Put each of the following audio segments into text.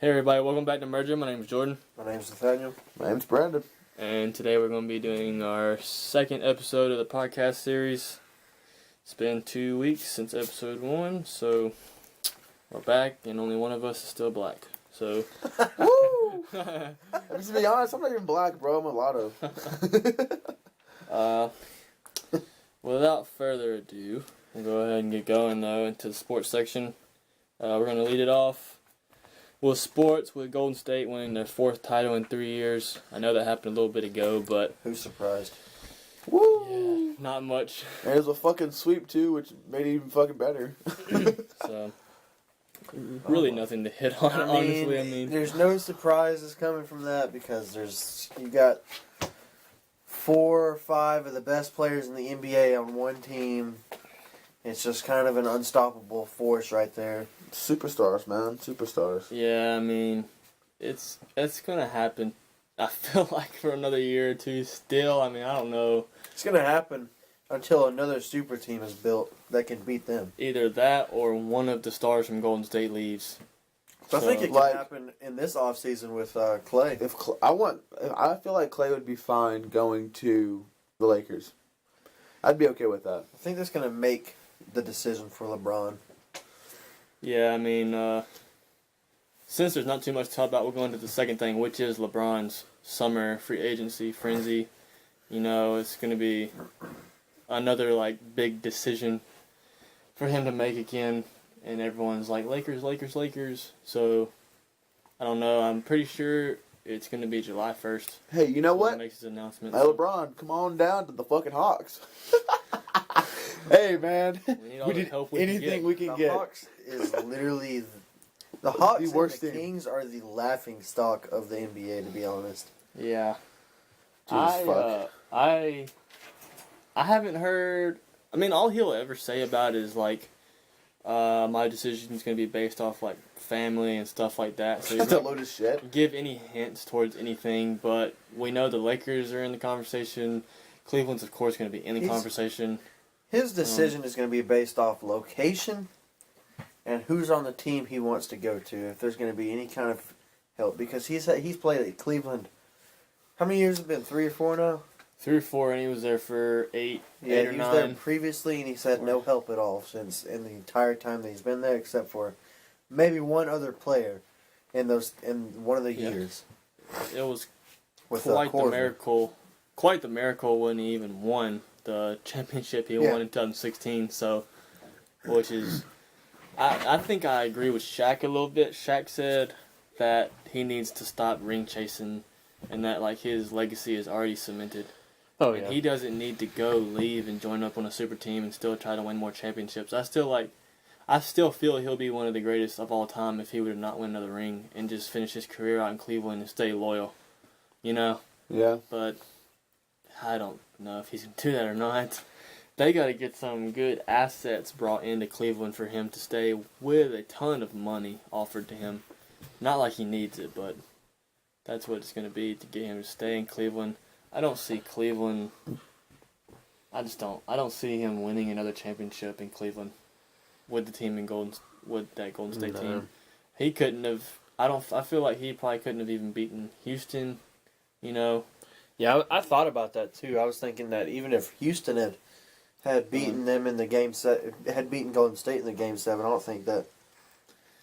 Hey everybody, welcome back to Merger. My name is Jordan. My name's Nathaniel. My name's Brandon. And today we're going to be doing our second episode of the podcast series. It's been 2 weeks since episode 1, so we're back and only one of us is still black. So, Woo! To be honest, I'm not even black, bro. I'm mulatto. Without further ado, we'll go ahead and get going though into the sports section. We're going to lead it off with sports, with Golden State winning their 4th title in 3 years. I know that happened a little bit ago, but Who's surprised? Woo! yeah, not much. And it was a fucking sweep too, which made it even fucking better. So, really nothing to hit on, honestly. I mean, there's no surprises coming from that because you got 4 or 5 of the best players in the NBA on one team. It's just kind of an unstoppable force right there. Superstars, man. Superstars. yeah, I mean, it's gonna happen. I feel like for another year or two still. I mean, I don't know. It's going to happen until another super team is built that can beat them. Either that or one of the stars from Golden State leaves. So I think it can happen in this offseason with Clay. I feel like Clay would be fine going to the Lakers. I'd be okay with that. I think that's going to make the decision for LeBron. Yeah, I mean, since there's not too much to talk about, we'll go into the second thing, which is LeBron's summer free agency frenzy. You know, it's going to be another, big decision for him to make again. And everyone's like, Lakers, Lakers, Lakers. So, I don't know. I'm pretty sure it's going to be July 1st. Hey, you know what? He makes his announcement. Hey, LeBron, come on down to the fucking Hawks. Hey, man. We need help anything we can The get. Hawks is literally... The Hawks and worst the team. Kings are the laughing stock of the NBA, to be honest. Yeah. Fuck. I haven't heard... I mean, all he'll ever say about it is, my decision is going to be based off, family and stuff like that. So That's a load of shit. give any hints towards anything, but we know the Lakers are in the conversation. Cleveland's, of course, going to be in the conversation. His decision is going to be based off location and who's on the team he wants to go to, if there's going to be any kind of help. Because he's played at Cleveland. How many years has it been? 3 or 4 now? 3 or 4, and he was there for 8 or 9. Yeah, he was there previously, and he's had no help at all since in the entire time that he's been there, except for maybe one other player in one of the years. It was With quite the Korver. miracle. Quite the miracle when he even won the championship he won in 2016. So, which is, I think I agree with Shaq a little bit. Shaq said that he needs to stop ring chasing, and that his legacy is already cemented. Oh And he doesn't need to leave and join up on a super team and still try to win more championships. I still feel he'll be one of the greatest of all time if he would not win another ring and just finish his career out in Cleveland and stay loyal. You know? Yeah. But I don't know if he's going to do that or not. They got to get some good assets brought into Cleveland for him to stay with a ton of money offered to him. Not like he needs it, but that's what it's going to be to get him to stay in Cleveland. I don't see Cleveland. I don't see him winning another championship in Cleveland with the team with that Golden State team. He couldn't have. I feel like he probably couldn't have even beaten Houston. You know. Yeah, I thought about that too. I was thinking that even if Houston had beaten them in the game had beaten Golden State in the game 7, I don't think that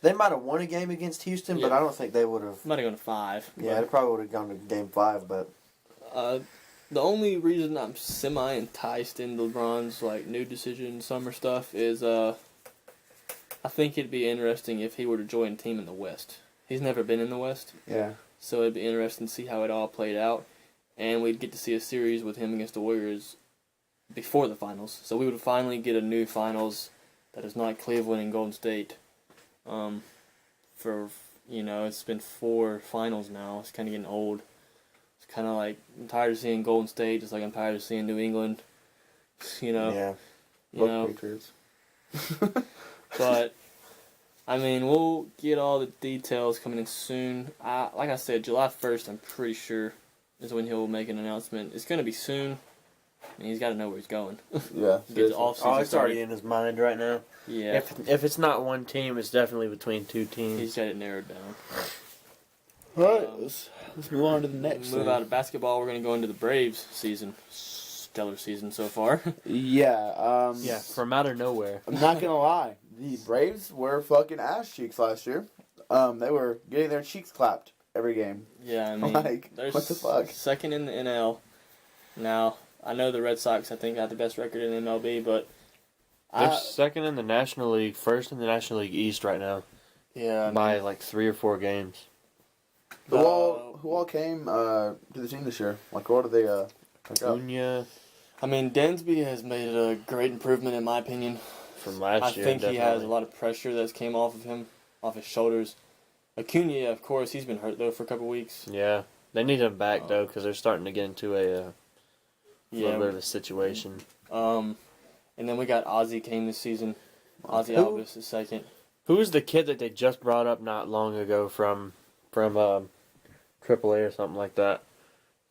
they might have won a game against Houston, but I don't think they would have. Might have gone to 5. Yeah, they probably would have gone to game 5, but. The only reason I'm semi-enticed in LeBron's new decision summer stuff is I think it'd be interesting if he were to join a team in the West. He's never been in the West. Yeah. So it'd be interesting to see how it all played out. And we'd get to see a series with him against the Warriors before the finals. So we would finally get a new finals that is not Cleveland and Golden State. It's been 4 finals now. It's kind of getting old. It's kind of I'm tired of seeing Golden State, just like I'm tired of seeing New England. Yeah. Patriots. But, I mean, we'll get all the details coming in soon. Like I said, July 1st, I'm pretty sure, is when he'll make an announcement. It's going to be soon. And he's got to know where he's going. Yeah. Get the offseason It's already in his mind right now. Yeah. If it's not one team, it's definitely between 2 teams. He's got it narrowed down. Alright, let's move on to the next Move thing. out of basketball. We're going to go into the Braves season. Stellar season so far. Yeah, Yeah, from out of nowhere. I'm not gonna lie. The Braves were fucking ass cheeks last year. They were getting their cheeks clapped every game. Yeah, I mean, Like, they're what the fuck? second in the NL. Now, I know the Red Sox, I think, have the best record in MLB, but They're second in the National League, first in the National League East right now yeah, by like 3 or 4 games. Who all came to the team this year? Like, what did they pick up? Acuna I mean, Dansby has made a great improvement in my opinion. from last I year. think he has definitely. a lot of pressure that's came off of him, off his shoulders. Acuna, of course, he's been hurt though for a couple weeks. Yeah, they need him back though because they're starting to get into a little bit of a situation. And then we got Ozzy came this season. Ozzy Who? Alvis is second. Who was the kid that they just brought up not long ago from AAA or something like that?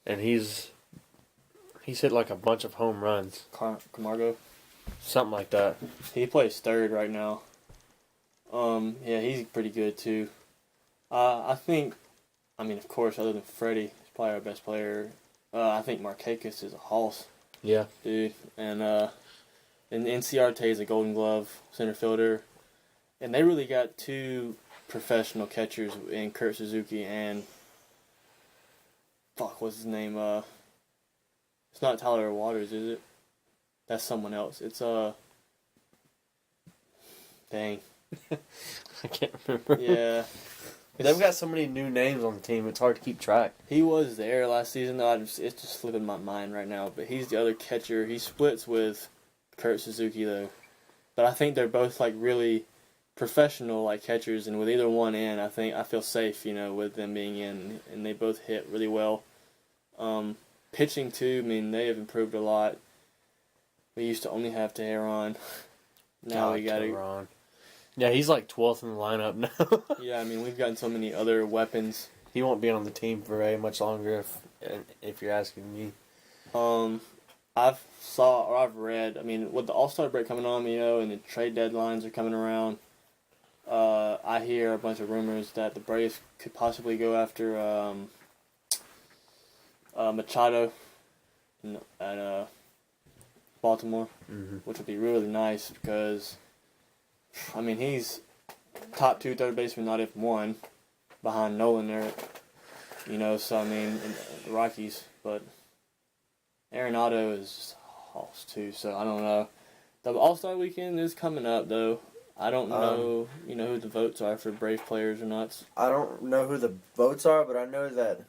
And he's hit like a bunch of home runs, Camargo. something like that. He plays third right now. Yeah, he's pretty good too. I think, I mean, of course, other than Freddie, he's probably our best player. I think Markakis is a hoss, Yeah, dude. And NCRT is a Golden Glove center fielder. And they really got 2 professional catchers in Kurt Suzuki and what's his name? It's not Tyler Waters, is it? That's someone else. It's dang. I can't remember. Yeah. They've got so many new names on the team; it's hard to keep track. He was there last season, though. It's just slipping my mind right now. But he's the other catcher. He splits with Kurt Suzuki, though. But I think they're both like really professional like catchers, and with either one in, I feel safe, with them being in, and they both hit really well. Pitching too. I mean, they have improved a lot. We used to only have Tehran. Now we got Tehran. Yeah, he's like 12th in the lineup now. Yeah, I mean, we've gotten so many other weapons. He won't be on the team for very much longer, if you're asking me. I've read. I mean, with the All-Star break coming on, and the trade deadlines are coming around. I hear a bunch of rumors that the Braves could possibly go after Machado at Baltimore, which would be really nice because, I mean, he's top 2 third baseman, not if one, behind Nolan there. So I mean, in the Rockies, but Arenado is hoss too. So I don't know. The All-Star weekend is coming up though. I don't know, who the votes are for Brave players or not. I don't know who the votes are, but I know that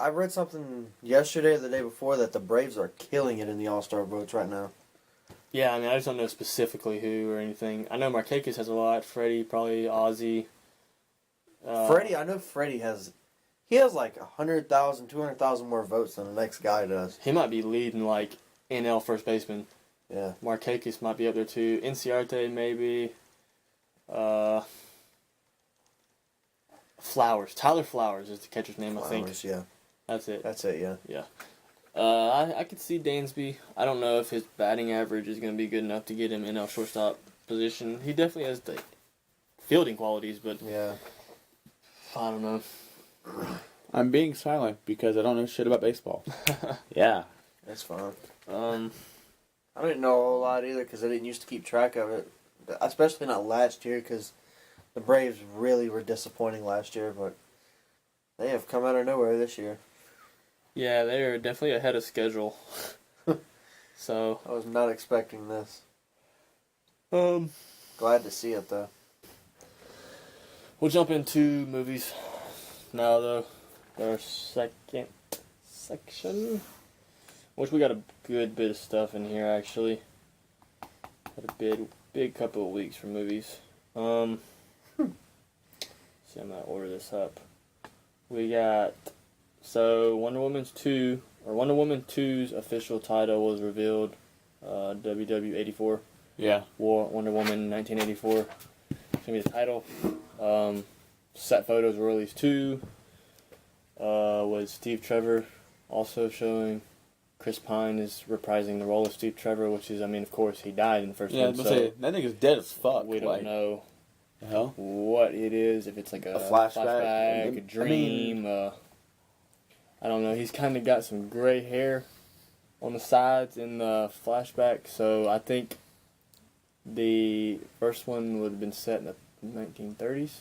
I read something yesterday or the day before that the Braves are killing it in the All-Star votes right now. Yeah, I mean, I just don't know specifically who or anything. I know Markakis has a lot. Freddie, probably Ozzy. I know Freddie has like 100,000, 200,000 more votes than the next guy does. He might be leading, like, NL first baseman. Yeah. Markakis might be up there, too. NCRT, maybe. Flowers. Tyler Flowers is the catcher's name, I think. Yeah. That's it. That's it, yeah. Yeah. I could see Dansby. I don't know if his batting average is going to be good enough to get him NL shortstop position. He definitely has the fielding qualities, but Yeah. I don't know. I'm being silent because I don't know shit about baseball. Yeah. That's fine. I I didn't know a whole lot either because I didn't used to keep track of it. Especially not last year because the Braves really were disappointing last year, but they have come out of nowhere this year. Yeah, they are definitely ahead of schedule. So, I was not expecting this. um, Glad to see it though. we'll jump into movies now, though. Our second section, which we got a good bit of stuff in here actually. Had a big couple of weeks for movies. See, I'm gonna order this up. We got Wonder Woman 2's official title was revealed. WW 84. Yeah. Wonder Woman 1984. It's gonna be the title. Set photos were released too. Was Steve Trevor also showing. Chris Pine is reprising the role of Steve Trevor, which is, I mean, of course, he died in the first Yeah, I one, was so gonna say, that nigga's dead as fuck. we don't know The hell? what it is. If it's like a flashback, a dream. I don't know. He's kind of got some gray hair on the sides in the flashback, so I think the first one would have been set in the 1930s.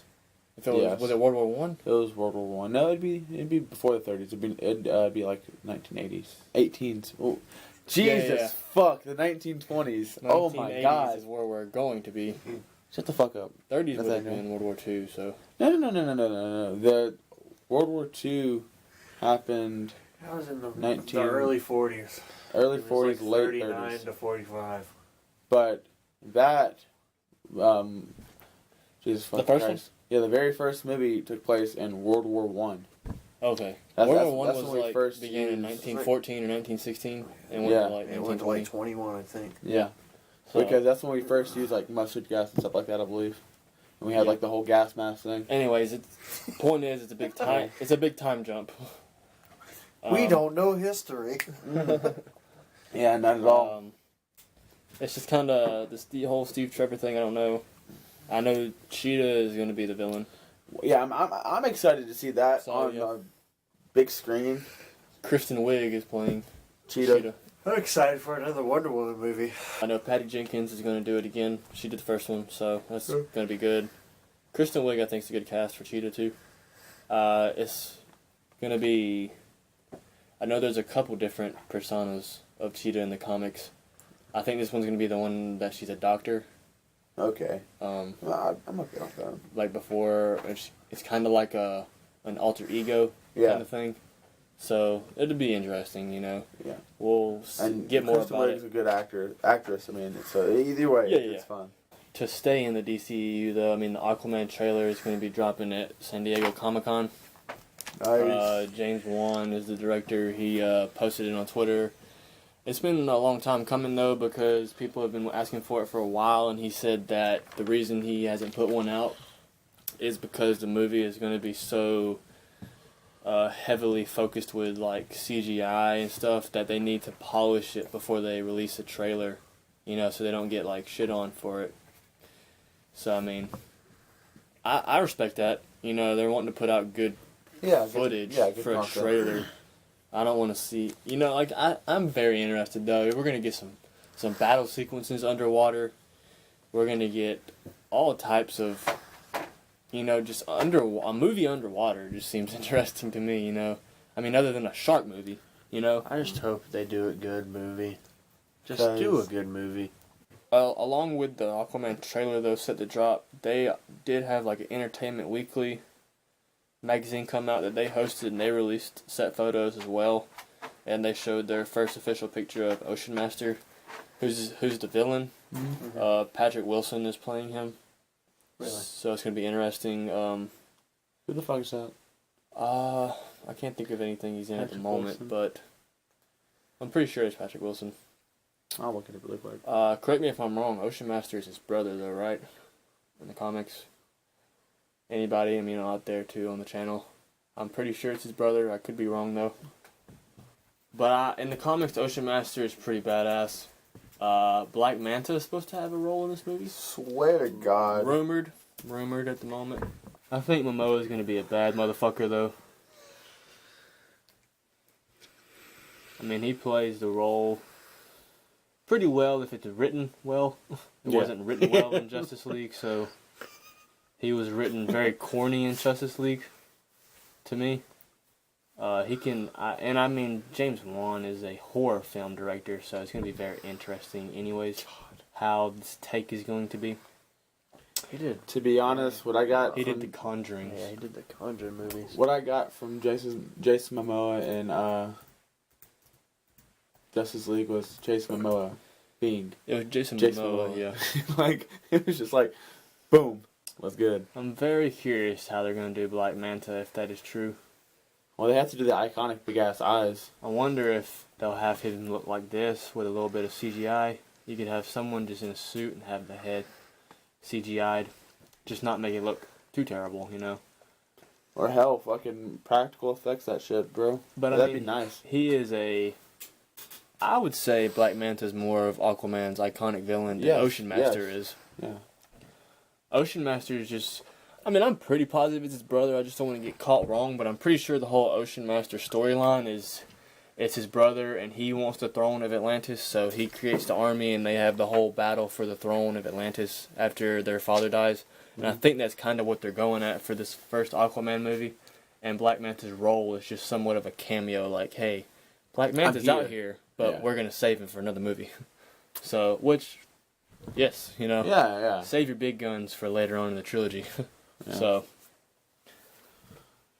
If it was it World War One? It was World War One. No, it'd be before the 30s. It'd be like 1980s, 18s. Oh, Jesus, fuck the 1920s. Oh my God, is where we're going to be. Shut the fuck up. 30s would have been World War Two. So no. The World War Two happened. That was in the early 40s. Early 40s, like late 39 30s. to 45. But that, Jesus fucking first Christ. one? Yeah, the very first movie took place in World War One. Okay. World War One that's was when we like first began in used- 1914 or 1916, and went Yeah. to like It went to like 1920. 21, I think. Yeah. So, Because that's when we first used like mustard gas and stuff like that, I believe. And we had like the whole gas mask thing. anyways, point is, it's a big time. It's a big time jump. We don't know history. Yeah, not at all. It's just kind of the whole Steve Trevor thing. I don't know. I know Cheetah is going to be the villain. Yeah, I'm excited to see that So, on yeah. a big screen. Kristen Wiig is playing Cheetah. I'm excited for another Wonder Woman movie. I know Patty Jenkins is going to do it again. She did the first one, so that's going to be good. Kristen Wiig, I think, is a good cast for Cheetah too. It's going to be. I know there's a couple different personas of Cheetah in the comics. I think this one's going to be the one that she's a doctor. Okay. Well, I'm okay with that. like before, it's kind of like an alter ego Yeah. kind of thing. So it'll be interesting, you know. Yeah. We'll And get more Kristen about Wiig's it. a good actress. I mean, so either way, Yeah, it's yeah. fun. To stay in the DCEU, though, I mean, the Aquaman trailer is going to be dropping at San Diego Comic-Con. Nice. James Wan is the director. He posted it on Twitter. It's been a long time coming, though, because people have been asking for it for a while, and he said that the reason he hasn't put one out is because the movie is going to be so heavily focused with, like, CGI and stuff that they need to polish it before they release a trailer, you know, so they don't get, like, shit on for it. So, I mean, I respect that. You know, they're wanting to put out good footage good for a content. trailer. I don't want to see, you know, like I'm very interested though. We're gonna get some battle sequences underwater. We're gonna get all types of, you know, just a movie underwater just seems interesting to me. You know, I mean, other than a shark movie, you know. I just hope they do a good movie. Just 'Cause- do a good movie. Along with the Aquaman trailer though set to drop, they did have like an Entertainment Weekly magazine come out that they hosted, and they released set photos as well, and they showed their first official picture of Ocean Master, who's the villain. Mm-hmm. Patrick Wilson is playing him. Really? So it's gonna be interesting. Who the fuck is that? I can't think of anything he's in at the Patrick moment, Wilson. but I'm pretty sure it's Patrick Wilson. I'll look at it really quick. Correct me if I'm wrong. Ocean Master is his brother, though, right? In the comics. Anybody, I mean, out there too on the channel. I'm pretty sure it's his brother. I could be wrong though. But in the comics, Ocean Master is pretty badass. Black Manta is supposed to have a role in this movie. Swear to God. Rumored at the moment. I think Momoa is going to be a bad motherfucker though. I mean, he plays the role pretty well if it's written well. It wasn't written well in Justice League, so he was written very corny in Justice League to me. He can, I mean, James Wan is a horror film director, so it's going to be very interesting anyways how this take is going to be. He did. To be honest, what I got He from, did The Conjuring. Yeah, he did the Conjuring movies. what I got from Jason Momoa and Justice League was Jason Momoa being It was Jason Jason Momoa, Momoa. yeah. like it was just like boom, was good. I'm very curious how they're going to do Black Manta if that is true. Well, they have to do the iconic big ass eyes. I wonder if they'll have him look like this with a little bit of CGI. You could have someone just in a suit and have the head CGI'd. Just not make it look too terrible, you know. Or hell, fucking practical effects that shit, bro. But That'd be nice. He is I would say Black Manta's more of Aquaman's iconic villain than Yes, Ocean Master yes. is. Yeah. Ocean Master is just. I mean, I'm pretty positive it's his brother. I just don't want to get caught wrong, but I'm pretty sure the whole Ocean Master storyline is it's his brother, and he wants the throne of Atlantis, so he creates the army, and they have the whole battle for the throne of Atlantis after their father dies. And I think that's kind of what they're going at for this first Aquaman movie. And Black Manta's role is just somewhat of a cameo, like, hey, Black Manta's out here, but we're going to save him for another movie. So, which, yes, you know, save your big guns for later on in the trilogy. So,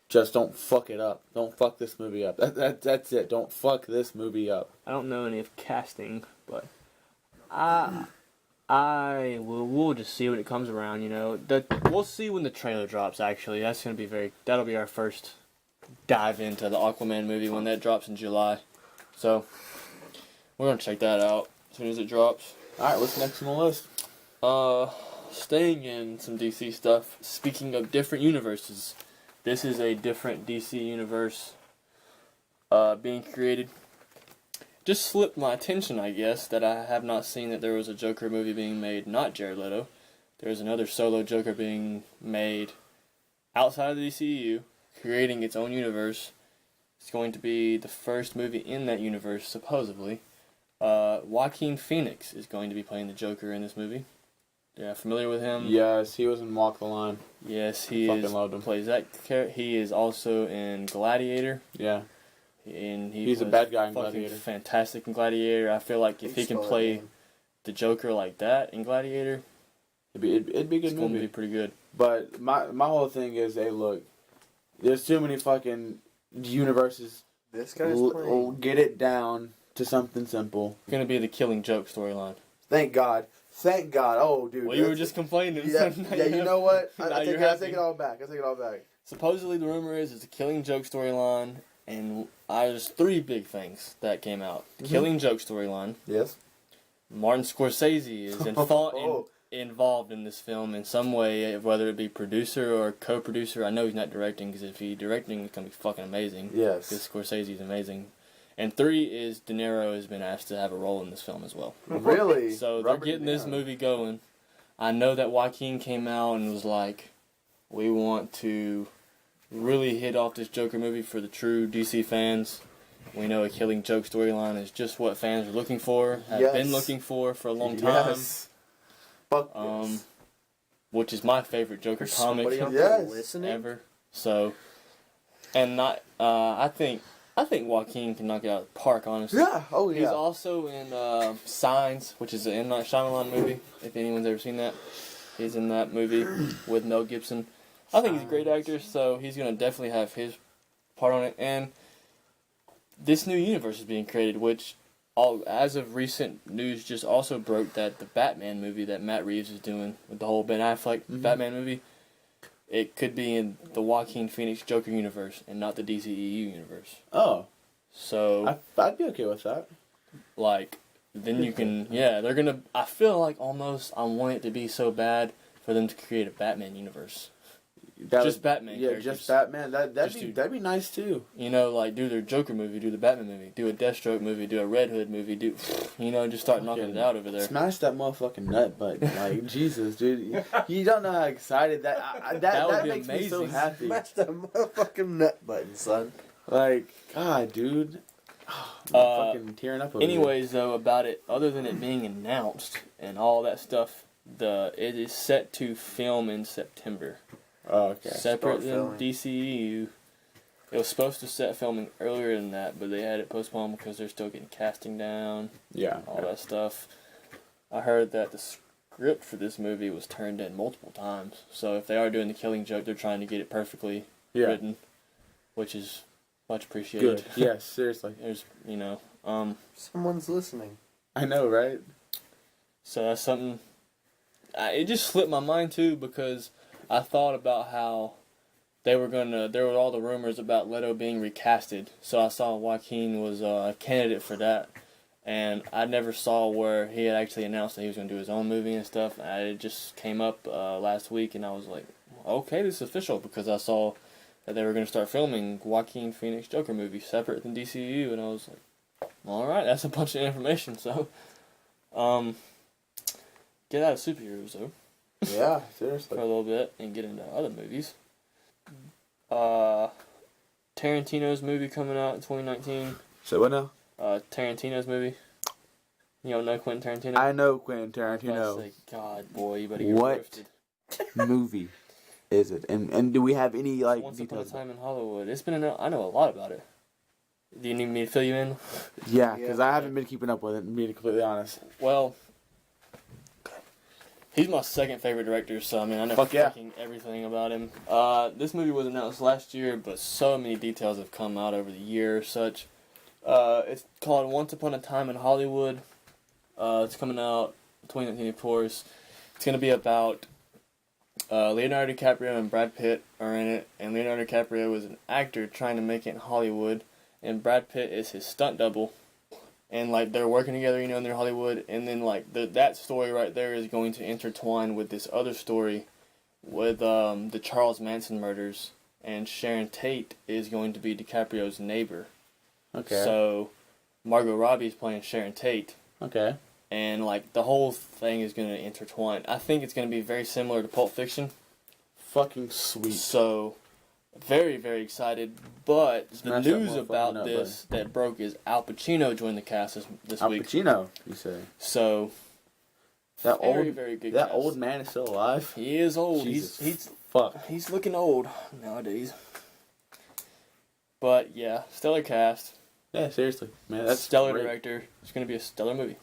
just don't fuck it up. Don't fuck this movie up. That's it. Don't fuck this movie up. I don't know any of casting, but we'll just see when it comes around, you know. We'll see when the trailer drops, actually. That'll be our first dive into the Aquaman movie when that drops in July. So, we're going to check that out as soon as it drops. Alright, what's next on the list? Staying in some DC stuff, speaking of different universes, this is a different DC universe being created. Just slipped my attention, I guess, that I have not seen that there was a Joker movie being made, not Jared Leto. There's another solo Joker being made outside of the DCEU, creating its own universe. It's going to be the first movie in that universe, supposedly. Joaquin Phoenix is going to be playing the Joker in this movie. Yeah, familiar with him? Yes, he was in Walk the Line. Yes, he plays that character. He is also in Gladiator. Yeah. And he's a bad guy in Gladiator. Fantastic in Gladiator. I feel like if he can play the Joker like that in Gladiator, it'd be a good movie. It's going to be pretty good. But my whole thing is, hey, look, there's too many fucking universes. This guy's playing. Get it down to something simple. It's going to be the Killing Joke storyline. Thank God. Thank God. Oh, dude. Well, you were just complaining. Yeah, you know what? I take it all back. Supposedly, the rumor is it's a Killing Joke storyline, and there's three big things that came out. Killing Joke storyline. Yes. Martin Scorsese is involved in this film in some way, whether it be producer or co-producer. I know he's not directing, because if he's directing, it's going to be fucking amazing. Yes. Because Scorsese is amazing. And three is De Niro has been asked to have a role in this film as well. Really? So they're getting this movie going. I know that Joaquin came out and was like, we want to really hit off this Joker movie for the true DC fans. We know a Killing Joke storyline is just what fans are looking for, have been looking for a long time. Yes. Fuck yes. Which is my favorite Joker comic ever. So, and not, I think Joaquin can knock it out of the park, honestly. Yeah, oh yeah. He's also in Signs, which is an M. Night Shyamalan movie, if anyone's ever seen that. He's in that movie with Mel Gibson. I think he's a great actor, so he's going to definitely have his part on it. And this new universe is being created, which, as of recent news, just also broke that the Batman movie that Matt Reeves is doing with the whole Ben Affleck Batman movie, it could be in the Joaquin Phoenix Joker universe and not the DCEU universe. Oh. So I'd be okay with that. Like, then you can, they're going to, I feel like almost I want it to be so bad for them to create a Batman universe. Batman characters. Just Batman. That'd be nice too. You know, like, do their Joker movie, do the Batman movie, do a Deathstroke movie, do a Red Hood movie, just start knocking it out over there. Smash that motherfucking nut button. Like, Jesus, dude. You don't know how excited that makes me so happy. Smash that motherfucking nut button, son. Like, God, dude. I'm fucking tearing up over anyways, though, about it, other than it being announced and all that stuff, it is set to film in September. Oh, okay. Separate than DCEU. It was supposed to set filming earlier than that, but they had it postponed because they're still getting casting down. Yeah. All that stuff. I heard that the script for this movie was turned in multiple times. So if they are doing the Killing Joke, they're trying to get it perfectly written, which is much appreciated. Good. Yes, seriously. There's, someone's listening. I know, right? So that's something. It just slipped my mind too, because I thought about how there were all the rumors about Leto being recasted. So I saw Joaquin was a candidate for that. And I never saw where he had actually announced that he was going to do his own movie and stuff. It just came up last week, and I was like, okay, this is official, because I saw that they were going to start filming Joaquin Phoenix Joker movie separate than DCU, and I was like, alright, that's a bunch of information. So, get out of superheroes, though. Yeah, for a seriously. little bit and get into other movies. Tarantino's movie coming out in 2019. So what now? Tarantino's movie. You don't know Quentin Tarantino? I know Quentin I was about Tarantino. to say, God, boy, you better get What roasted. movie is it? And do we have any like Once Upon a details? Time in Hollywood. It's been I know a lot about it. Do you need me to fill you in? Yeah, because I haven't been keeping up with it. Being completely honest. Well, he's my second favorite director, so I mean I know Fuck yeah. fucking everything about him. This movie was announced last year, but so many details have come out over the year or such. It's called Once Upon a Time in Hollywood. It's coming out 2019, of course. It's going to be about Leonardo DiCaprio and Brad Pitt are in it, and Leonardo DiCaprio is an actor trying to make it in Hollywood, and Brad Pitt is his stunt double. And like they're working together, you know, in their Hollywood, and then like that story right there is going to intertwine with this other story with the Charles Manson murders, and Sharon Tate is going to be DiCaprio's neighbor. Okay. So Margot Robbie is playing Sharon Tate. Okay. And like the whole thing is going to intertwine. I think it's going to be very similar to Pulp Fiction. Fucking sweet. So very, very excited. But Smash the that news motherfucker about up, this that broke is Al Pacino joined the cast this Al week. Pacino, you say? So That very, old, very good that cast. old man is still alive. He is old. Jesus. Fuck. He's looking old nowadays. But yeah, stellar cast. Yeah, seriously, man. That's stellar great. director. It's going to be a stellar movie.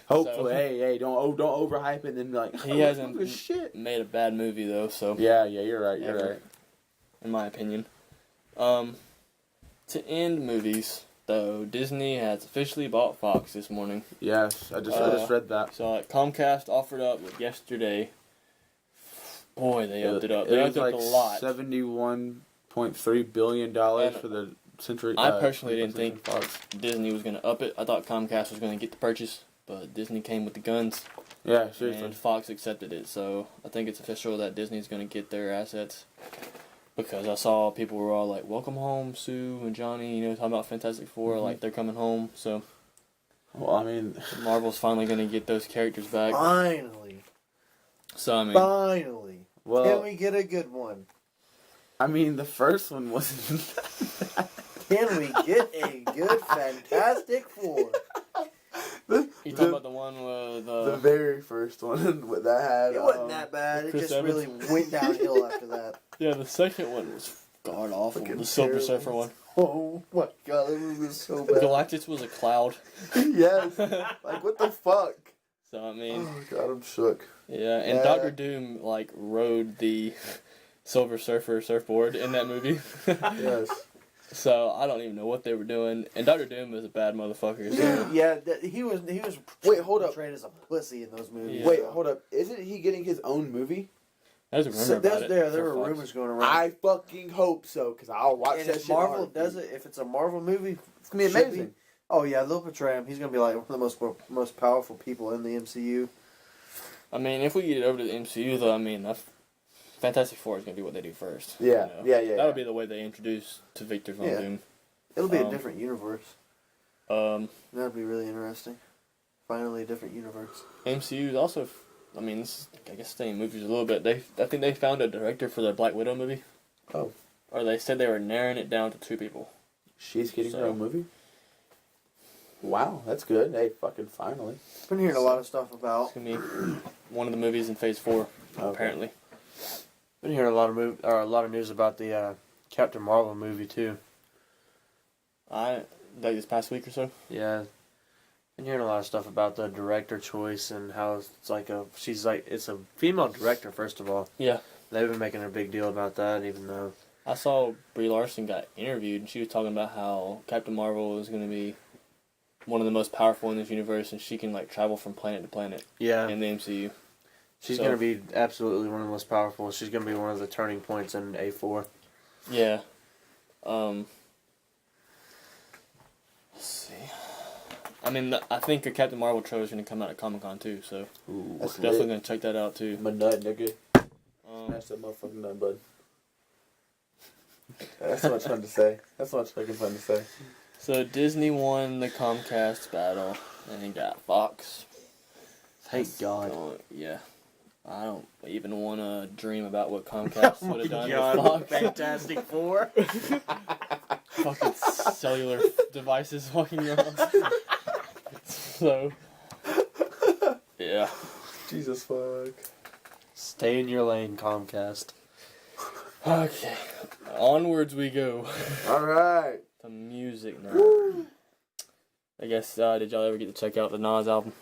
Hopefully, So- hey, don't overhype it and like He hasn't shit. made a bad movie though, so Yeah, you're right. You're Ever. right. in my opinion. To end movies, though, Disney has officially bought Fox this morning. Yes, I just read that. So Comcast offered up yesterday. Boy, they upped it up. They It upped was it like a lot. $71.3 billion And for the Century. I personally didn't 21st think Century Fox. Disney was going to up it. I thought Comcast was going to get the purchase, but Disney came with the guns, Yeah, seriously. and Fox accepted it. So I think it's official that Disney's going to get their assets. Because I saw people were all like, "Welcome home, Sue and Johnny." You know, talking about Fantastic Four, Mhm. like they're coming home. So Well, I mean, Marvel's finally going to get those characters back. Finally. So I mean, Finally. Can well, we get a good one? I mean, the first one wasn't. Can we get a good Fantastic Four? you talking about the one with The very first one with that had. It wasn't that bad. It Chris just Evans. really went downhill after that. yeah, the second one was god awful. Fucking The Silver terrible. Surfer one. Oh my god, that movie was so bad. Galactus was a cloud. Yes. Like, what the fuck? So I mean, Oh, God, I'm shook. yeah, and Yeah. Doctor Doom like rode the Silver Surfer surfboard in that movie. Yes. So I don't even know what they were doing. And Doctor Doom is a bad motherfucker. So Yeah, he was. Wait, hold up. portrayed as a pussy in those movies. Yeah. Wait, hold up. Isn't he getting his own movie? there's a rumor So about it. there for were Fox. rumors going around. I fucking hope so, because I'll watch and that if shit. Marvel does it, if it's a Marvel movie, It's gonna be should amazing. Oh yeah, they'll portray him. He's gonna be like one of the most powerful people in the MCU. I mean, if we get it over to the MCU, though, I mean, Fantastic Four is going to be what they do first. Yeah, yeah. That'll be the way they introduce to Victor Von Yeah. Doom. It'll be a Um, different universe. That'd be really interesting. Finally, a different universe. MCU is also, I mean, this is, I guess staying in movies a little bit. I think they found a director for the Black Widow movie. Oh. Or they said they were narrowing it down to 2 people. She's getting her So- own movie? Wow, that's good. Hey, fucking finally. Been hearing a lot of stuff about. It's going to be one of the movies in Phase 4, Okay. apparently. Been hearing a lot of news about the Captain Marvel movie too. Like this past week or so. Yeah, been hearing a lot of stuff about the director choice and how it's a female director first of all. Yeah. They've been making a big deal about that, even though I saw Brie Larson got interviewed, and she was talking about how Captain Marvel is going to be one of the most powerful in this universe, and she can like travel from planet to planet in the MCU. she's So- going to be absolutely one of the most powerful. She's going to be one of the turning points in A4. Yeah. Let's see. I mean, I think a Captain Marvel trailer is going to come out at Comic-Con too, so Ooh, definitely going to check that out too. My nut, nigga. Smash that motherfucking nut, bud. That's so much fun to say. That's so much fucking fun to say. So Disney won the Comcast battle and got Fox. Thank God. Yeah. I don't even want to dream about what Comcast would have done God, with Fox. Fantastic Four. Fucking cellular devices walking around. So, yeah. Jesus fuck. Stay in your lane, Comcast. Okay, onwards we go. Alright. To music now. I guess, did y'all ever get to check out the Nas album?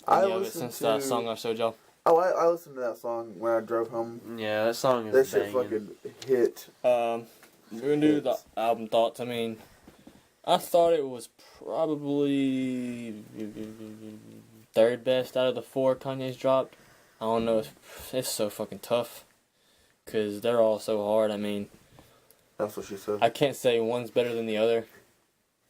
I Any of it listened since to that song I showed y'all? Oh, I listened to that song when I drove home. Yeah, that song is That shit banging. fucking hit. We're gonna do the album thoughts. I mean, I thought it was probably third best out of the 4 Kanye's dropped. I don't know, it's so fucking tough. Because they're all so hard. I mean, That's what she said. I can't say one's better than the other.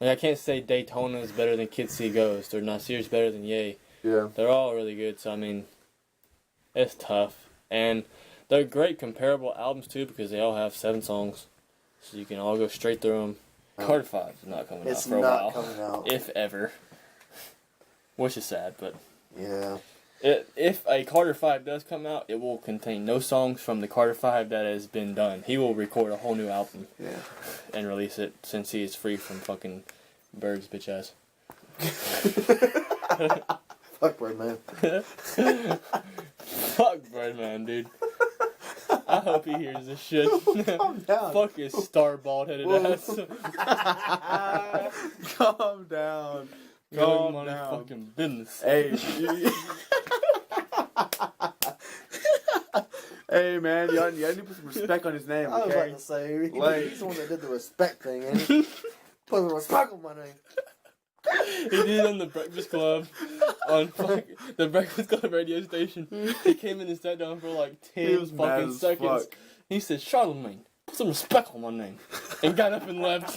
Like, I can't say Daytona is better than Kid See Ghost or Nasir's better than Ye. Yeah. They're all really good, so I mean, it's tough. And they're great comparable albums too because they all have 7 songs. So you can all go straight through them. Carter 5 is not coming out It's for a not while. coming out. If ever. Which is sad, but Yeah. if a Carter 5 does come out, it will contain no songs from the Carter 5 that has been done. He will record a whole new album Yeah. and release it since he is free from fucking Berg's bitch ass. Fuck Birdman. Fuck Birdman, dude. I hope he hears this shit. Calm down. Fuck his star bald headed ass. Calm down. Calm Calm on down. fucking business. Hey. Hey, man. Y'all need to put some respect on his name, I was about okay? to say, Like- he's the one that did the respect thing, ain't he? Put some respect on my name. He did it on the Breakfast Club, on the Breakfast Club radio station. He came in and sat down for like He 10 was mad fucking as seconds. fuck. He said, Charlemagne, put some respect on my name. And got up and left.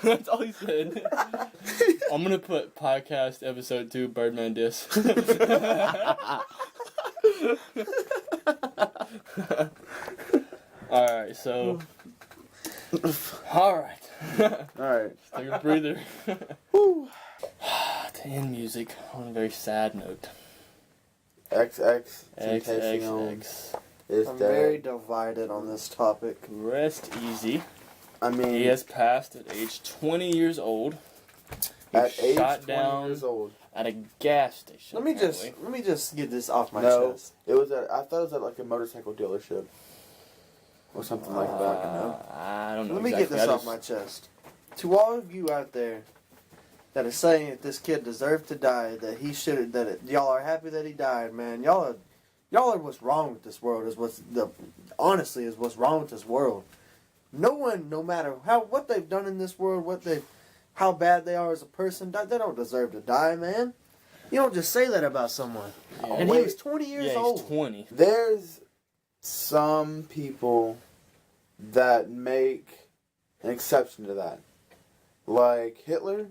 That's all he said. I'm gonna put podcast episode 2 Birdman diss. Alright, so. Alright. Alright. Take a breather. To end music on a very sad note. XX XXX. is I'm dead. very divided on this topic. Rest easy. I mean, He has passed at age 20 years old. He at age shot 20 down years old. at a gas station. Let me apparently. just get this off my No, chest. it was I thought it was at like a motorcycle dealership. Or something like that. I don't know. Let me exactly. get this I off just- my chest. To all of you out there that are saying that this kid deserved to die, that he should, y'all are happy that he died, man. Y'all are what's wrong with this world. Honestly is what's wrong with this world. No one, no matter what they've done in this world, how bad they are as a person, they don't deserve to die, man. You don't just say that about someone. Yeah. And he was 20 years Yeah, old. he's 20. There's some people that make an exception to that. Like Hitler.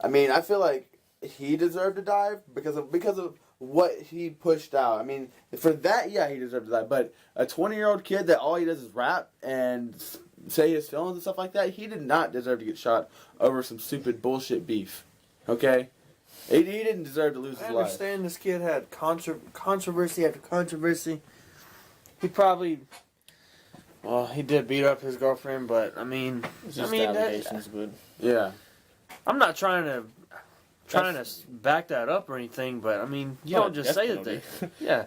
I mean, I feel like he deserved to die because of what he pushed out. I mean, for that, yeah, he deserved to die. But a 20-year-old kid that all he does is rap and say his feelings and stuff like that, he did not deserve to get shot over some stupid bullshit beef. Okay? He didn't deserve to lose I his life. understand this kid had controversy after controversy. He probably, well, he did beat up his girlfriend, but I mean, It's just that- allegations, but Yeah. I'm not trying to back that up or anything, but I mean, you Not don't a just death say that penalty. yeah,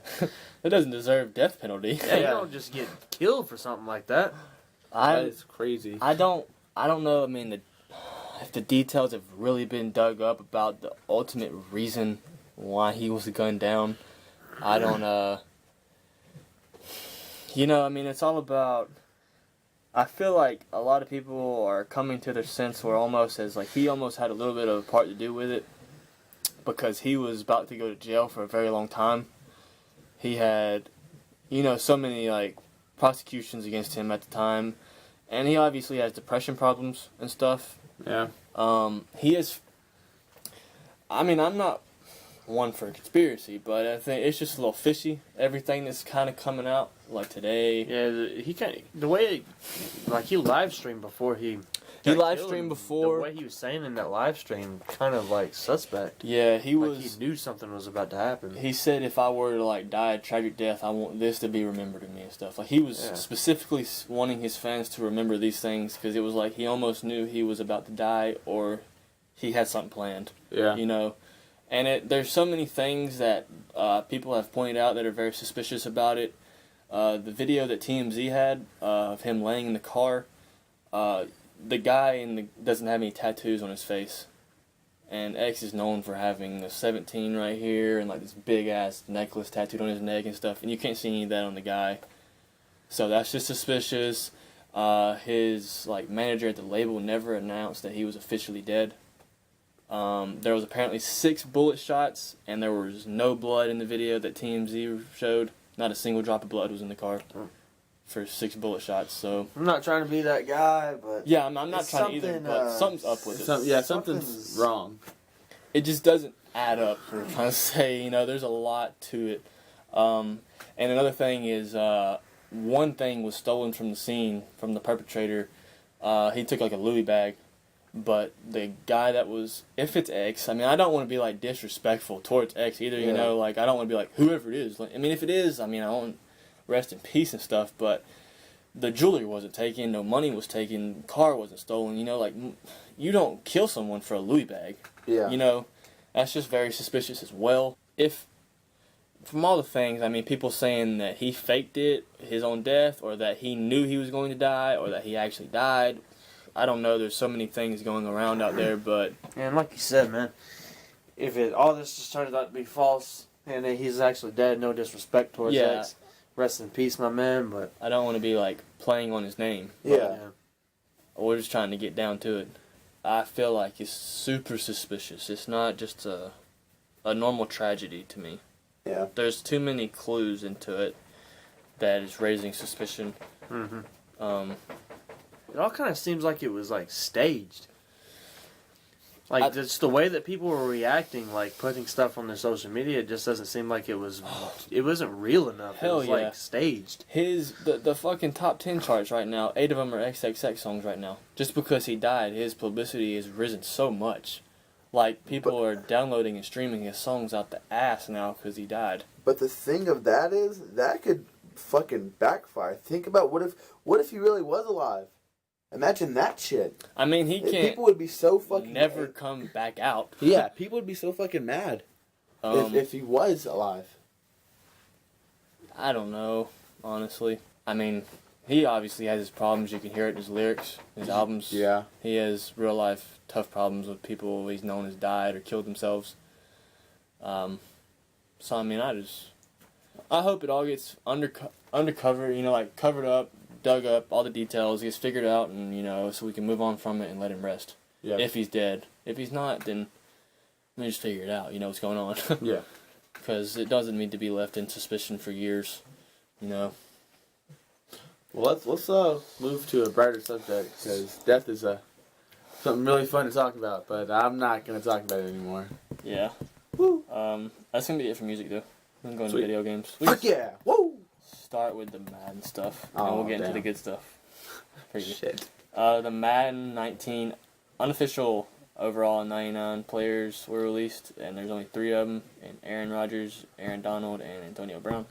it doesn't deserve death penalty. yeah, you don't just get killed for something like that. That is crazy. I don't know. I mean, if the details have really been dug up about the ultimate reason why he was gunned down, I don't. You know, I mean, it's all about. I feel like a lot of people are coming to their sense where almost as like he almost had a little bit of a part to do with it because he was about to go to jail for a very long time. He had, so many like prosecutions against him at the time, and he obviously has depression problems and stuff. Yeah. He is. I mean, I'm not one for conspiracy, but I think it's just a little fishy. Everything that's kind of coming out, like today. Yeah, he kind of the way like he live streamed before he. He got live killed, streamed and before. The way he was saying in that live stream, kind of like suspect. Yeah, he Like was. he knew something was about to happen. He said, if I were to like die a tragic death, I want this to be remembered to me and stuff. Like he was specifically wanting his fans to remember these things because it was like he almost knew he was about to die or he had something planned. Yeah. You know, and there's so many things that people have pointed out that are very suspicious about it. The video that TMZ had of him laying in the car, the guy doesn't have any tattoos on his face. And X is known for having a 17 right here and like this big ass necklace tattooed on his neck and stuff. And you can't see any of that on the guy. So that's just suspicious. His like manager at the label never announced that he was officially dead. There was apparently 6 bullet shots and there was no blood in the video that TMZ showed. Not a single drop of blood was in the car for 6 bullet shots. So I'm not trying to be that guy, but yeah, I'm not trying to either, but something's up with it. Something's wrong. It just doesn't add up. For trying to say, there's a lot to it. And another thing is, one thing was stolen from the scene from the perpetrator. He took like a Louis bag, but the guy that was, if it's X, I mean, I don't want to be like disrespectful towards X either. Yeah. Like I don't want to be like whoever it is. Like, I mean, if it is, I mean, I don't rest in peace and stuff. But the jewelry wasn't taken, no money was taken, car wasn't stolen. Like you don't kill someone for a Louis bag. Yeah. That's just very suspicious as well. If, from all the things, I mean, people saying that he faked it, his own death, or that he knew he was going to die, or that he actually died. I don't know. There's so many things going around out there, but... And like you said, man, if all this just turns out to be false, and that he's actually dead, no disrespect towards X. Rest in peace, my man, but... I don't want to be, like, playing on his name. Yeah. We're just trying to get down to it. I feel like it's super suspicious. It's not just a normal tragedy to me. Yeah. There's too many clues into it that is raising suspicion. Mm-hmm. It all kind of seems like it was like staged. Like just the way that people were reacting, like putting stuff on their social media, it just doesn't seem like it wasn't real enough. Hell it was like staged. The fucking top 10 charts right now, 8 of them are XXX songs right now. Just because he died, his publicity has risen so much. Like, people are downloading and streaming his songs out the ass now because he died. But the thing of that is, that could fucking backfire. Think about what if he really was alive? Imagine that shit. I mean, he can't. People would be so fucking never come back out. Yeah, people would be so fucking mad if he was alive. I don't know, honestly. I mean, he obviously has his problems. You can hear it in his lyrics, his albums. Yeah. He has real life tough problems with people he's known as died or killed themselves. So I mean, I hope it all gets undercover. Like covered up. Dug up, all the details, gets figured out, and, so we can move on from it and let him rest. Yeah. If he's dead. If he's not, then let me just figure it out, what's going on. Yeah. Because it doesn't need to be left in suspicion for years, Well, let's move to a brighter subject, because death is something really fun to talk about, but I'm not going to talk about it anymore. Yeah. Woo! That's going to be it for music, though. We can go into video games. Fuck yeah! Woo! Start with the Madden stuff, and Oh, we'll get into damn. the good stuff. For you. Shit. The Madden 19 unofficial overall 99 players were released, and there's only 3 of them, and Aaron Rodgers, Aaron Donald, and Antonio Brown.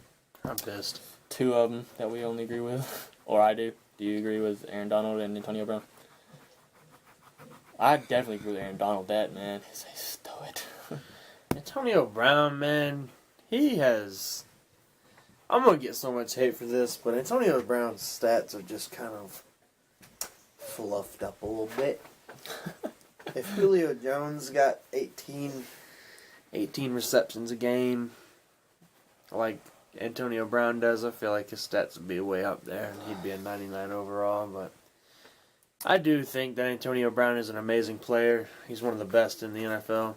I'm pissed. 2 of them that we only agree with, or I do. Do you agree with Aaron Donald and Antonio Brown? I definitely agree with Aaron Donald. That man is a stud. Antonio Brown, man, he has... I'm going to get so much hate for this, but Antonio Brown's stats are just kind of fluffed up a little bit. If Julio Jones got 18 receptions a game, like Antonio Brown does, I feel like his stats would be way up there, and he'd be a 99 overall, but I do think that Antonio Brown is an amazing player. He's one of the best in the NFL.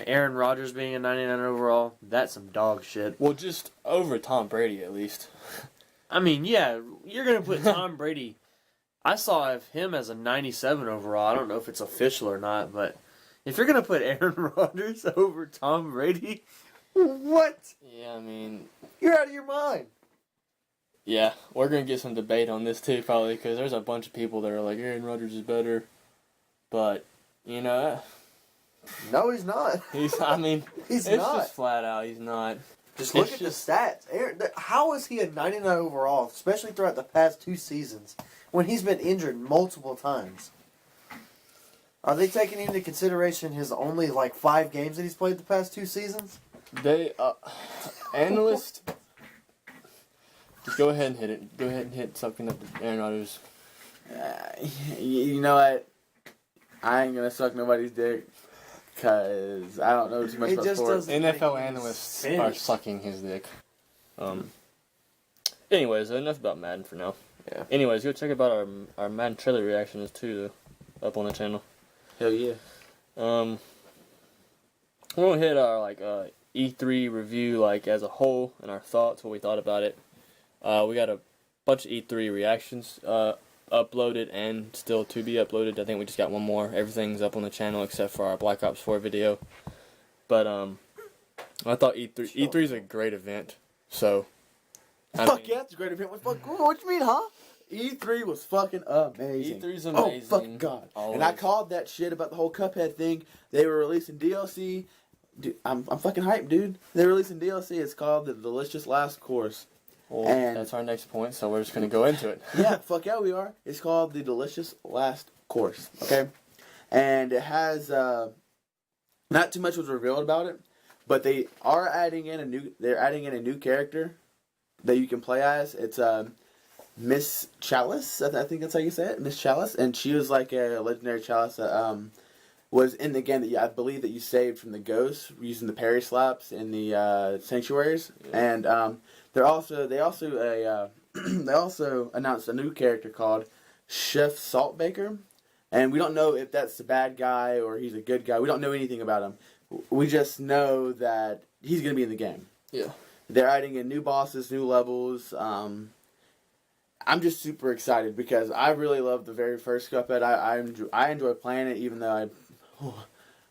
Aaron Rodgers being a 99 overall, that's some dog shit. Well, just over Tom Brady, at least. I mean, yeah, you're going to put Tom Brady... I saw him as a 97 overall. I don't know if it's official or not, but if you're going to put Aaron Rodgers over Tom Brady, what? Yeah, I mean... You're out of your mind. Yeah, we're going to get some debate on this too, probably, because there's a bunch of people that are like, Aaron Rodgers is better. But, you know, No, he's not. he's He's it's not. just flat out, he's not. Just look It's at just- the stats. How is he a 99 overall, especially throughout the past 2 seasons, when he's been injured multiple times? Are they taking into consideration his only 5 games that he's played the past 2 seasons? They, analysts, just go ahead and hit it. Go ahead and hit something up to Aaron Rodgers. You know what? I ain't gonna suck nobody's dick because I don't know too much It about just sports. doesn't- make NFL any analysts sense. are sucking his dick. Anyways, enough about Madden for now. Yeah. Anyways, go check out our Madden trailer reactions too, though, up on the channel. Hell yeah. We're gonna hit our E3 review as a whole and our thoughts, what we thought about it. We got a bunch of E3 reactions uploaded and still to be uploaded. I think we just got one more. Everything's up on the channel except for our Black Ops 4 video. But I thought E3 is a great event. So Fuck yeah, it's a great event. What you mean, huh? E3 was fucking amazing. E3's Oh, amazing. fucking God. Always. And I called that shit about the whole Cuphead thing. They were releasing DLC. Dude, I'm fucking hyped, dude. They're releasing DLC. It's called The Delicious Last Course. Well, And- that's our next point, so we're just gonna go into it. Yeah, fuck yeah, we are. It's called The Delicious Last Course, okay? And it has, not too much was revealed about it, but they are adding in a new character that you can play as. It's, Miss Chalice, I think that's how you say it, Miss Chalice, and she was like a legendary Chalice that was in the game that I believe that you saved from the ghosts using the parry slaps in the sanctuaries, and they also announced a new character called Chef Saltbaker, and we don't know if that's the bad guy or he's a good guy. We don't know anything about him. We just know that he's gonna be in the game. Yeah. They're adding in new bosses, new levels. I'm just super excited because I really love the very first Cuphead. I enjoy playing it, even though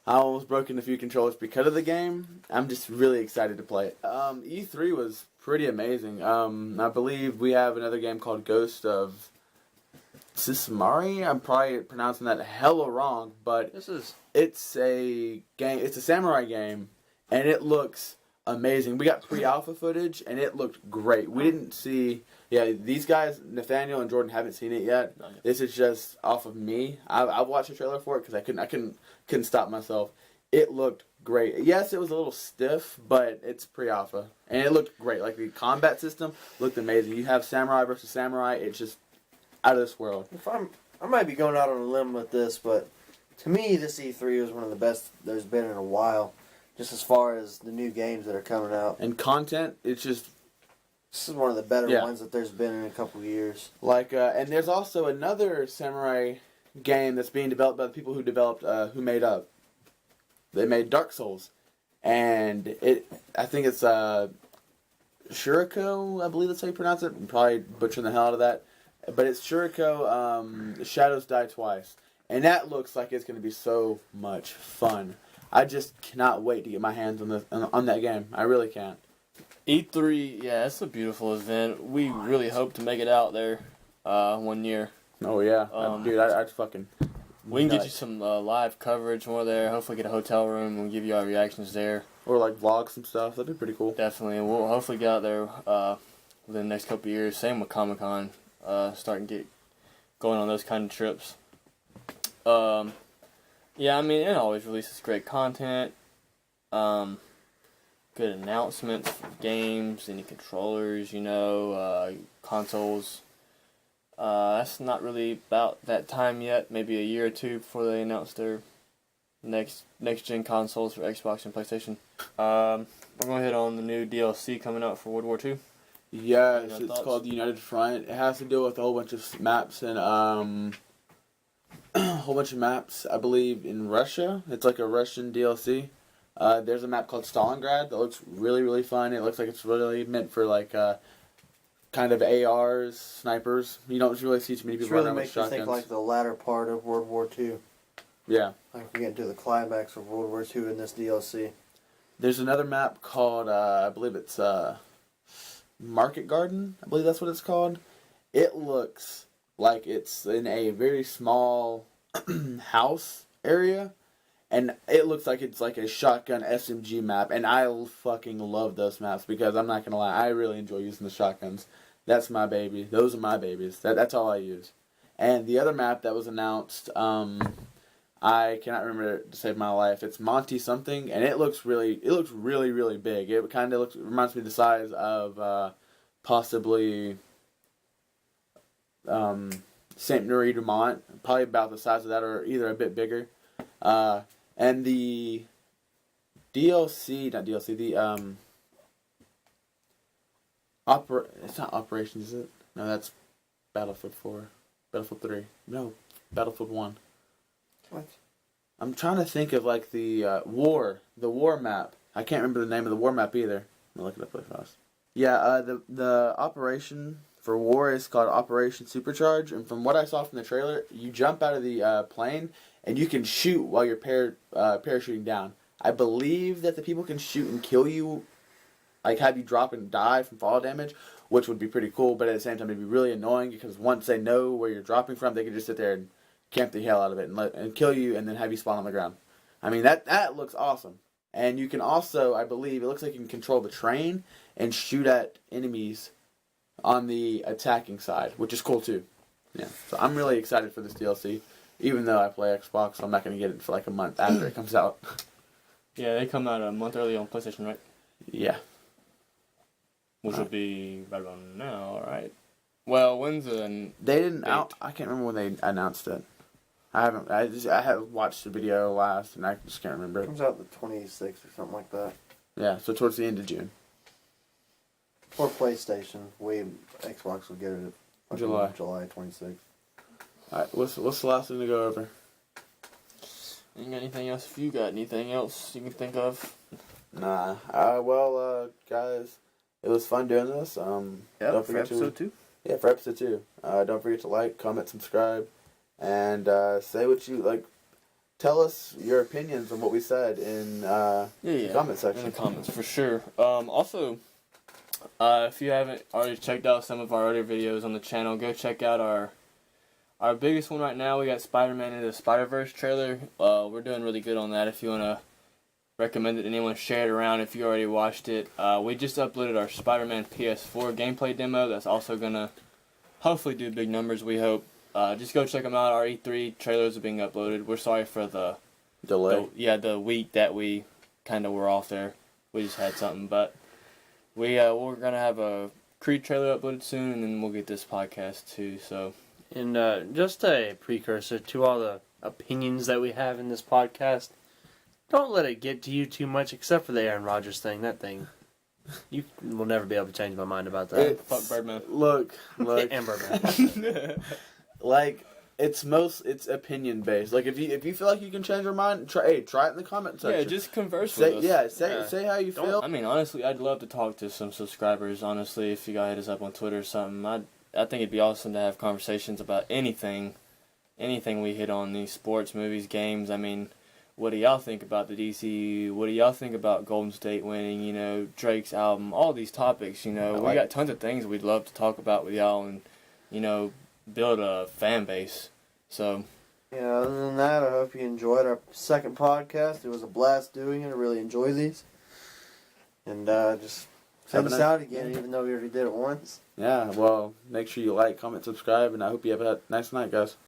I almost broke in a few controllers because of the game. I'm just really excited to play it. E3 was pretty amazing. I believe we have another game called Ghost of Tsushima. I'm probably pronouncing that hella wrong, but it's a game. It's a samurai game, and it looks amazing. We got pre-alpha footage, and it looked great. We didn't see. Yeah, these guys, Nathaniel and Jordan, haven't seen it yet. This is just off of me. I watched the trailer for it because I couldn't stop myself. It looked great. Yes, it was a little stiff, but it's pre-alpha, and it looked great. Like the combat system looked amazing. You have samurai versus samurai. It's just out of this world. I might be going out on a limb with this, but to me, this E3 was one of the best there's been in a while. Just as far as the new games that are coming out, And content, it's just this is one of the better Yeah. ones that there's been in a couple of years. and there's also another samurai game that's being developed by the people who developed, they made Dark Souls, and I think it's Shuriko, I believe that's how you pronounce it. I'm probably butchering the hell out of that, but it's Shuriko. Shadows Die Twice, and that looks like it's going to be so much fun. I just cannot wait to get my hands on that game. I really can't. E3, yeah, it's a beautiful event. We really hope to make it out there one year. Oh yeah, dude, I'd fucking. We can get nuts. you some live coverage more there. Hopefully get a hotel room and we'll give you our reactions there. Or like vlogs and stuff. That'd be pretty cool. Definitely. And we'll hopefully get out there within the next couple of years. Same with Comic-Con. Start and get going on those kind of trips. Yeah, I mean, it always releases great content. Good announcements for games, any controllers, consoles. That's not really about that time yet. Maybe a year or two before they announce their next gen consoles for Xbox and PlayStation. We're gonna hit on the new DLC coming out for World War II. Yes, Any it's thoughts? called the United Front. It has to do with a whole bunch of maps and a whole bunch of maps, I believe, in Russia. It's like a Russian DLC. There's a map called Stalingrad that looks really, really fun. It looks like it's really meant for kind of ARs, snipers. You don't really see too many It people really running with makes you shotguns. think like the latter part of World War II. Yeah. Like we get into the climax of World War II in this DLC. There's another map called, I believe it's Market Garden, I believe that's what it's called. It looks like it's in a very small house area, and it looks like it's like a shotgun SMG map, and I fucking love those maps because I'm not gonna lie, I really enjoy using the shotguns. That's my baby. Those are my babies. That's all I use. And the other map that was announced, I cannot remember to save my life. It's Monty something, and it looks really big. It kind of reminds me of the size of possibly Saint Marie du Mont, probably about the size of that, or either a bit bigger. And the DLC, not DLC, the it's not Operations, is it? No, that's Battlefield 4, Battlefield 3. No, Battlefield 1. What? I'm trying to think of like the war map. I can't remember the name of the war map either. I'm gonna look it up really fast. Yeah, the operation for war is called Operation Supercharge, and from what I saw from the trailer, you jump out of the plane and you can shoot while you're parachuting down. I believe that the people can shoot and kill you, like have you drop and die from fall damage, which would be pretty cool. But at the same time, it'd be really annoying because once they know where you're dropping from, they can just sit there and camp the hell out of it and kill you and then have you spawn on the ground. I mean, that looks awesome. And you can also, I believe, it looks like you can control the train and shoot at enemies on the attacking side, which is cool too. Yeah, so I'm really excited for this DLC, even though I play Xbox, so I'm not going to get it for like a month after it comes out. Yeah, they come out a month early on PlayStation, right? Yeah. Which would be right around now, right? Well, when's the They didn't date? out. I can't remember when they announced it. I haven't. I have watched the video last, and I just can't remember. It comes out the 26th or something like that. Yeah, so towards the end of June. For PlayStation, Xbox will get it at July 26th. Alright, what's the last thing to go over? You got anything else? If you got anything else you can think of? Nah. Guys, it was fun doing this. Don't for forget episode 2. Yeah, for episode 2. Don't forget to like, comment, subscribe, and say what you like. Tell us your opinions on what we said in the comment section. In the comments, for sure. Also, if you haven't already checked out some of our other videos on the channel, go check out our biggest one right now. We got Spider-Man Into the Spider-Verse trailer. We're doing really good on that. If you want to recommend it to anyone, share it around if you already watched it. We just uploaded our Spider-Man PS4 gameplay demo. That's also going to hopefully do big numbers, we hope. Just go check them out. Our E3 trailers are being uploaded. We're sorry for the delay. The week that we kind of were off there. We just had something, but we're gonna have a Creed trailer uploaded soon, and then we'll get this podcast too. So, and just a precursor to all the opinions that we have in this podcast. Don't let it get to you too much, except for the Aaron Rodgers thing. That thing, you will never be able to change my mind about that. Fuck Birdman. Look. And Birdman. Like, it's opinion based. Like, if you feel like you can change your mind, try it in the comment section. Yeah, just converse with us. Say how you feel. I mean, honestly, I'd love to talk to some subscribers. Honestly, if you guys hit us up on Twitter or something, I think it'd be awesome to have conversations about anything we hit on, these sports, movies, games. I mean, what do y'all think about the DC? What do y'all think about Golden State winning? You know, Drake's album, all these topics. You know, we got tons of things we'd love to talk about with y'all, and build a fan base. So, yeah, other than that, I hope you enjoyed our second podcast. It was a blast doing it. I really enjoy these. And just send us out again, even though we already did it once. Yeah, well, make sure you like, comment, subscribe, and I hope you have a nice night, guys.